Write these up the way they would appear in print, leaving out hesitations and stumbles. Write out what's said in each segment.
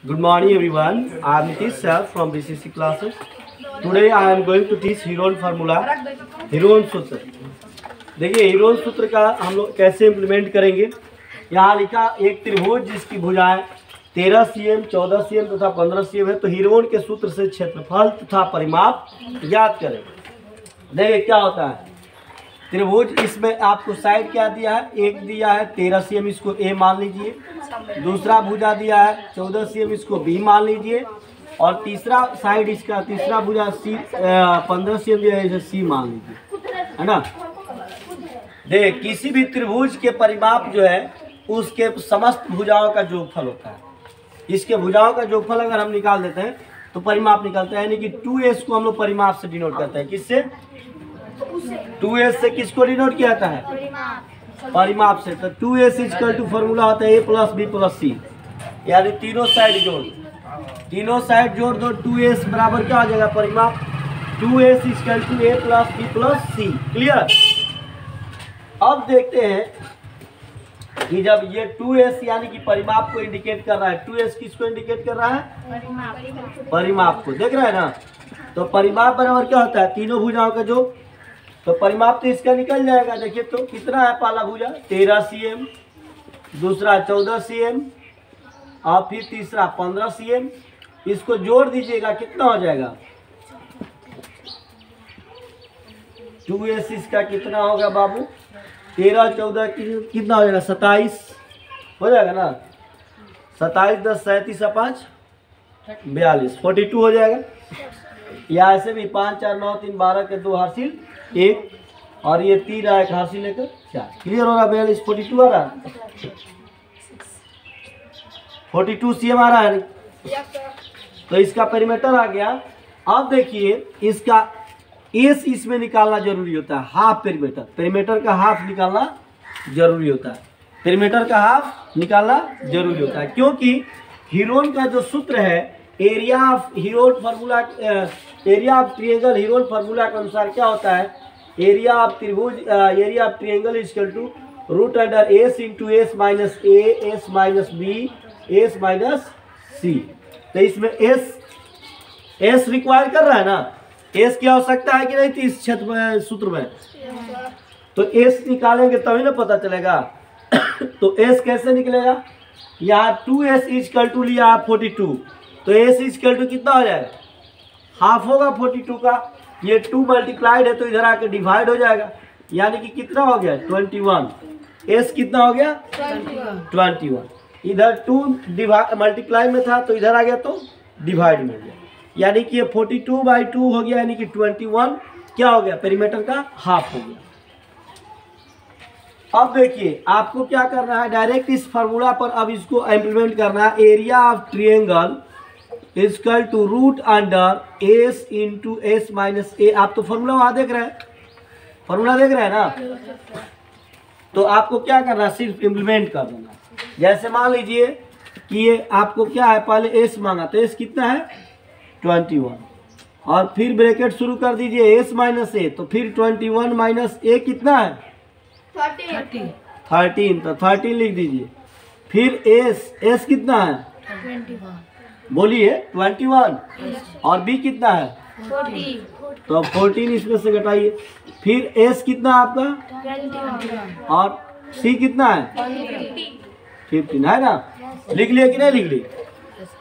Good morning everyone. I am Nitish sir from BCC classes. Today I am going to teach Heron formula, Heron सूत्र। देखिए Heron सूत्र का हम लोग कैसे इम्प्लीमेंट करेंगे। यहाँ लिखा एक त्रिभुज जिसकी भुजाएं 13 cm, 14 cm तथा 15 cm है। तो हेरोन के सूत्र से क्षेत्रफल तथा परिमाप ज्ञात करें। देखिए क्या होता है त्रिभुज, इसमें आपको साइड क्या दिया है, एक दिया है 13 cm, इसको ए मान लीजिए। दूसरा भुजा दिया है 14 cm, इसको बी मान लीजिए। और तीसरा साइड इसका तीसरा भुजा सी 15 cm दिया है, इसे सी मान लीजिए, है ना। देख किसी भी त्रिभुज के परिमाप जो है उसके समस्त भुजाओं का जोगफल होता है। इसके भुजाओं का जोगफल अगर हम निकाल देते हैं तो परिमाप निकलता है, यानी कि 2s को हम लोग परिमाप से डिनोट करते हैं। किससे? 2s से किसको डिनोट किया जाता है? परिमाप से। तो 2s इक्वल टू फॉर्मूला होता है a प्लस बी प्लस सी, यानी तीनों साइड जोड़ दो 2s बराबर क्या हो जाएगा परिमाप 2s equal to a plus B plus C. Clear. अब देखते हैं कि जब ये 2s यानी कि परिमाप को इंडिकेट कर रहा है, 2s किसको इंडिकेट कर रहा है? परिमाप को। देख रहे हैं ना। तो परिमाप बराबर क्या होता है? तीनों भुजाओं का जो। तो परिमाप तो इसका निकल जाएगा। देखिए तो कितना है पहला भुजा 13 cm, दूसरा 14 cm और फिर तीसरा 15 cm। इसको जोड़ दीजिएगा कितना हो जाएगा 2s इसका कितना होगा बाबू 13 14 कितना हो जाएगा 27 हो जाएगा ना। 27 10 37 5 42 42 हो जाएगा। या ऐसे भी 5 4 9 3 12 के 2 हासिल 1 और ये 3 आया एक हासिल लेकर 4। क्लियर हो रहा 42 42 आ रहा है 42 cm आ रहा है। तो इसका पेरीमीटर आ गया। अब देखिए इसका एस इसमें निकालना जरूरी होता है, हाफ पेरीमीटर। पेरीमीटर का हाफ निकालना जरूरी होता है। पेरीमीटर का हाफ निकालना जरूरी होता है क्योंकि हेरोन का जो सूत्र है area of Heron formula, area of triangle Heron formula के अनुसार क्या होता है, एरिया ऑफ त्रिभुज area of triangle equal to root under S into S minus A S minus B S minus C. तो इसमें एस रिक्वायर कर रहा है ना, एस की आवश्यकता है कि नहीं थी इस क्षेत्र सूत्र में। तो एस निकालेंगे तभी ना पता चलेगा। तो एस कैसे निकलेगा, यहाँ 2s इक्वल टू लिया 42, तो एस इक्वल टू कितना हो जाएगा हाफ होगा 42 का। ये 2 मल्टीप्लाइड है तो इधर आके डिवाइड हो जाएगा, यानी कि कितना हो गया 21। एस कितना हो गया 21। इधर 2 मल्टीप्लाई में था तो इधर आ गया तो डिवाइड में गया, यानी कि ये 42/2 हो गया, यानी कि 21 क्या हो गया पेरीमीटर का हाफ हो गया। अब देखिए आपको क्या करना है, डायरेक्ट इस फार्मूला पर अब इसको इम्प्लीमेंट करना है। Area of triangle equal to root under S into S minus A. आप तो फार्मूला वहां देख रहे हैं, फार्मूला देख रहे हैं ना। तो आपको क्या करना है, सिर्फ इम्प्लीमेंट कर देना। जैसे मान लीजिए कि ये आपको क्या है, पहले एस मांगा तो एस कितना है 21 और फिर ब्रैकेट शुरू कर दीजिए एस माइनस ए, तो फिर 21 माइनस ए कितना है 13, तो 13 लिख दीजिए। फिर एस कितना है 21, बोलिए 21 और बी कितना है 40, तो 14 इसमें से घटाइए। फिर एस कितना है आपका 21 और सी कितना है 15 है ना। लिख लिए कि नहीं लिख लिए?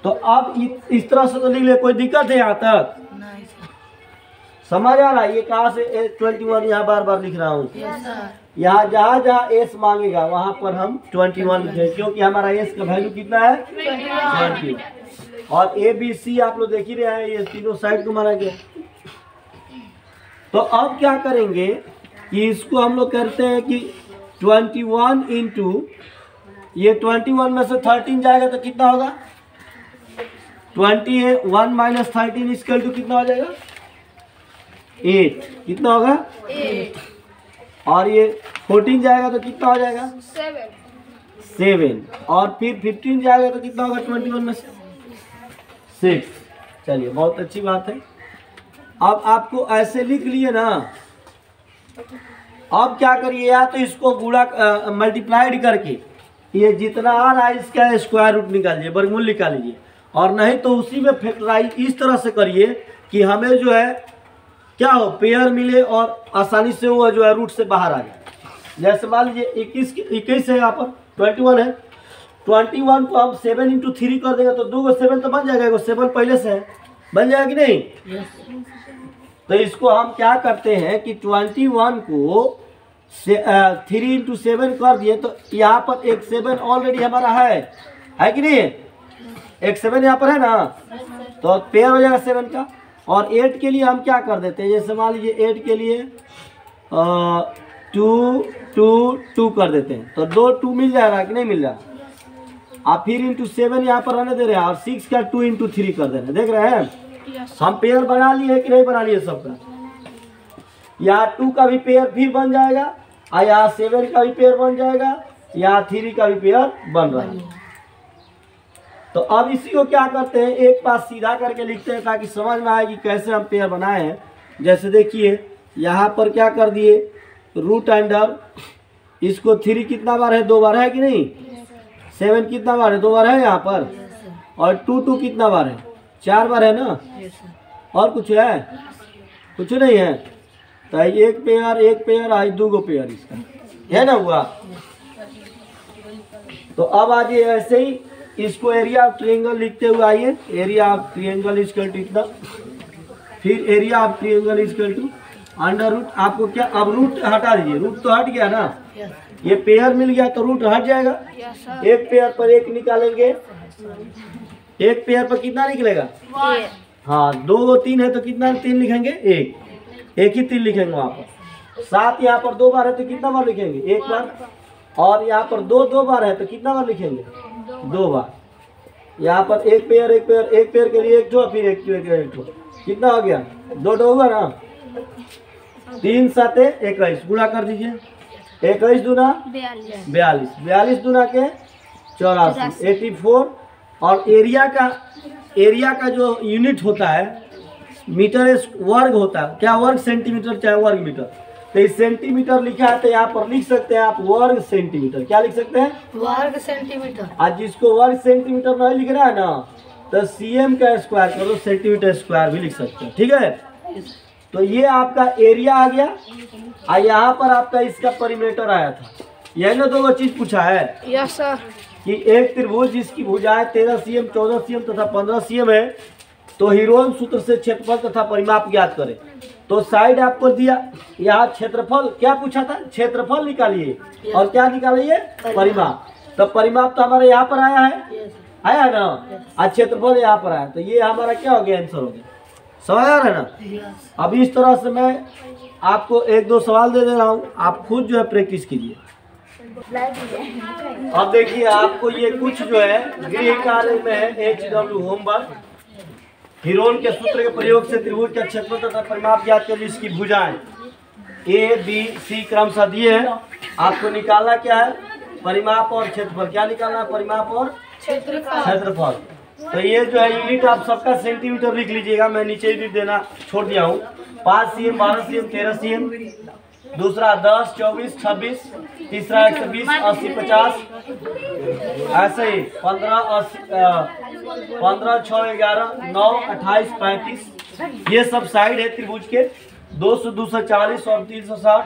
तो अब इस तरह से तो लिख ले, कोई दिक्कत है यहाँ तक? समझ आ रहा है ये कहाँ से 21 यहाँ बार बार लिख रहा हूँ। यहाँ जहाँ जहाँ एस मांगेगा वहाँ पर हम 21 लिखेंगे क्योंकि हमारा एस का वैल्यू कितना है 21। और ए बी सी आप लोग देख ही रहे हैं, ये तीनों साइड को माना गया। तो अब क्या करेंगे कि इसको हम लोग करते हैं कि 21 इंटू ये 21 में से 13 जाएगा तो कितना होगा 21 माइनस 13 इक्वल टू कितना हो जाएगा 8। कितना होगा 8, और ये 14 जाएगा तो कितना हो जाएगा 7 और फिर 15 जाएगा तो कितना होगा 21 में से 6। चलिए बहुत अच्छी बात है। अब आपको ऐसे लिख लिए ना। अब क्या करिए, या तो इसको गुणा मल्टीप्लाइड करके ये जितना आ रहा है इसका स्क्वायर रूट निकालिए, वर्गमूल निकालिए और नहीं तो उसी में फैक्टराइज इस तरह से करिए कि हमें जो है क्या हो, पेयर मिले और आसानी से वो जो है रूट से बाहर आ जाए। जैसे मान लीजिए 21 है, यहाँ पर 21 है, 21 को हम 7 × 3 कर देंगे तो 2 7 तो बन जाएगा, एगो 7 पहले से है, बन जाएगा कि नहीं। तो इसको हम क्या करते हैं कि 21 को 3 × 7 कर दिए तो यहाँ पर एक 7 ऑलरेडी हमारा है कि नहीं, एक 7 यहाँ पर है ना, तो पेयर हो जाएगा 7 का। और 8 के लिए हम क्या कर देते हैं, जैसे मान लीजिए 8 के लिए 2 2 2 कर देते हैं तो 2 2 मिल जाएगा कि नहीं मिल जाएगा। आप फिर × 7 यहाँ पर रहने दे रहे हैं और 6 का 2 × 3 कर दे रहे हैं, देख रहे हैं हम पेयर बना लिए कि नहीं बना लिए सबका। यहाँ 2 का भी पेयर फिर बन जाएगा और यहाँ 7 का भी पेयर बन जाएगा, यहाँ 3 का भी पेयर बन रहा है। तो अब इसी को क्या करते हैं, एक पास सीधा करके लिखते हैं ताकि समझ में आए कि कैसे हम पेयर बनाए हैं। जैसे देखिए यहाँ पर क्या कर दिए, रूट अंडर इसको 3 कितना बार है, 2 बार है कि नहीं, 7 कितना बार है, 2 बार है यहाँ पर, और 2 2 कितना बार है, 4 बार है ना, और कुछ है, कुछ नहीं है। तो एक पेयर आज 2 गो पेयर इसका है ना हुआ। तो अब आज ये ऐसे ही इसको एरिया ऑफ ट्रायंगल लिखते हुए आइए, area of triangle equal to इतना, फिर area of triangle equal to under root. आपको क्या, अब रूट हटा दीजिए, रूट तो हट गया ना, ये पेयर मिल गया तो रूट हट जाएगा। एक पेयर पर 1 निकालेंगे, एक पेयर पर कितना निकलेगा, हाँ 2 3 है तो कितना 3 लिखेंगे, एक ही 3 लिखेंगे वहाँ पर। 7 यहाँ पर 2 बार है तो कितना बार लिखेंगे, 1 बार, और यहाँ पर 2 बार है तो कितना बार लिखेंगे, 2 बार। यहाँ पर एक पेयर के लिए 1 ठो, फिर एक पेयर के लिए 1 ठो, कितना हो गया, 2 होगा ना, 3 7 21 गुणा कर दीजिए, 21 दूना 42, 42 दूना के 84, 84। और एरिया का जो यूनिट होता है मीटर वर्ग होता है, क्या वर्ग सेंटीमीटर चाहे वर्ग मीटर, तो इस सेंटीमीटर लिखा है तो यहाँ पर लिख सकते हैं आप वर्ग सेंटीमीटर, क्या लिख सकते हैं, वर्ग सेंटीमीटर। आज जिसको वर्ग सेंटीमीटर नहीं लिख रहा है ना तो cm का स्क्वायर करो, सेंटीमीटर स्क्वायर भी लिख सकते हैं, ठीक है। तो ये आपका एरिया आ गया, और यहाँ पर आपका इसका परिमीटर आया था। यह ना 2 चीज पूछा है, यस सर, कि एक त्रिभुज जिसकी भुजाएं 13 cm 14 cm तथा 15 cm है, तो हीरोन सूत्र से क्षेत्रफल तथा परिमाप ज्ञात करें। तो साइड आपको दिया, यहाँ क्षेत्रफल क्या पूछा था, क्षेत्रफल निकालिए और क्या निकालिए, परिमाप। तो परिमाप तो हमारे यहाँ पर आया है ना, आज क्षेत्रफल यहाँ पर आया, तो ये हमारा क्या हो गया, आंसर हो गया। समझ आ रहा है ना। अब इस तरह से मैं आपको 1-2 सवाल दे रहा हूँ, आप खुद जो है प्रैक्टिस कीजिए। अब देखिए आपको ये कुछ जो है गृह कार्य में है, HW होमवर्क। हीरोन के सूत्र के प्रयोग से त्रिभुज का क्षेत्रफल तथा परिमाप ज्ञात करिए। इसकी भुजाएं ABC क्रमशः दिए हैं, आपको निकालना क्या है, परिमाप और क्षेत्रफल। क्या निकालना है, परिमाप और क्षेत्रफल। तो ये जो है यूनिट आप सबका सेंटीमीटर लिख लीजिएगा, मैं नीचे यूनिट देना छोड़ दिया हूँ। 5 cm 12 cm 13 cm, दूसरा 10 24 26, तीसरा 120 80 50, ऐसे ही 15 6 11 9 28 35। ये सब साइड है त्रिभुज के, 200 240 और 360,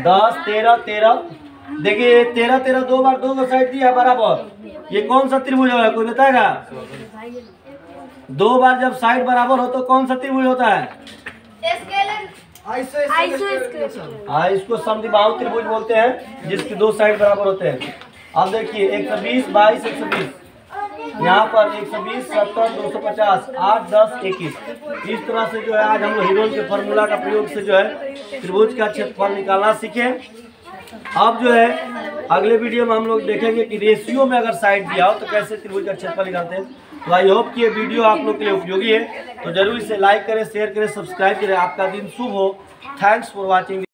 10 13 13। देखिए 13 13 2 बार 2 साइड दिया बराबर। ये कौन सा त्रिभुज है, कोई बताएगा? 2 बार जब साइड बराबर हो तो कौन सा त्रिभुज होता है? इसको समद्विबाहु त्रिभुज बोलते हैं, जिसके 2 साइड बराबर होते हैं। अब देखिए 120 22 120, यहाँ पर 120 70 250 8 10 21। इस तरह से जो है आज हम लोग हीरोन के फार्मूला का प्रयोग से जो है त्रिभुज का क्षेत्रफल निकालना सीखे। अब जो है अगले वीडियो में हम लोग देखेंगे कि रेशियो में अगर साइड दिया हो तो कैसे त्रिभुज का क्षेत्रफल निकालते हैं। तो आई होप कि ये वीडियो आप लोग के लिए उपयोगी है, तो जरूर इसे लाइक करें, शेयर करें, सब्सक्राइब करें। आपका दिन शुभ हो। Thanks for watching.